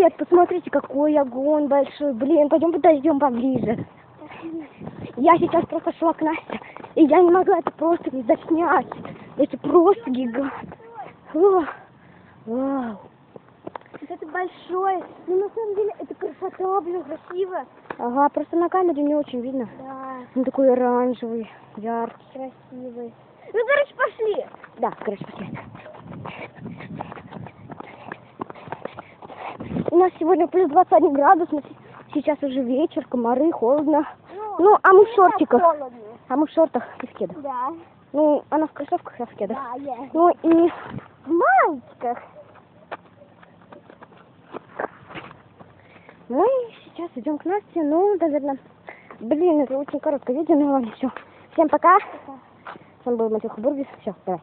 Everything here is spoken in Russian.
Нет, посмотрите, какой огонь большой. Блин, пойдем подойдем поближе. Я сейчас просто шла к Насте, и я не могла это просто не заснять. Это просто гигант. Вау. Вау. Это большой. Но на самом деле это красота, блин, красиво. Ага, просто на камере не очень видно. Да. Он такой оранжевый, яркий. Красивый. Ну, короче, пошли. Да, короче, пошли. У нас сегодня плюс 21 градус, но сейчас уже вечер, комары, холодно. Ну, а мы в шортиках. Холодно. А мы в шортах и в кедах. Да. Ну, она в кроссовках, я в кедах. Да, я. Ну и В мальчиках. мы сейчас идем к Насте, ну, наверное. Блин, это очень короткое видео, ну ладно, все. Всем пока. С вами был Матюха Бургис. Все, давай.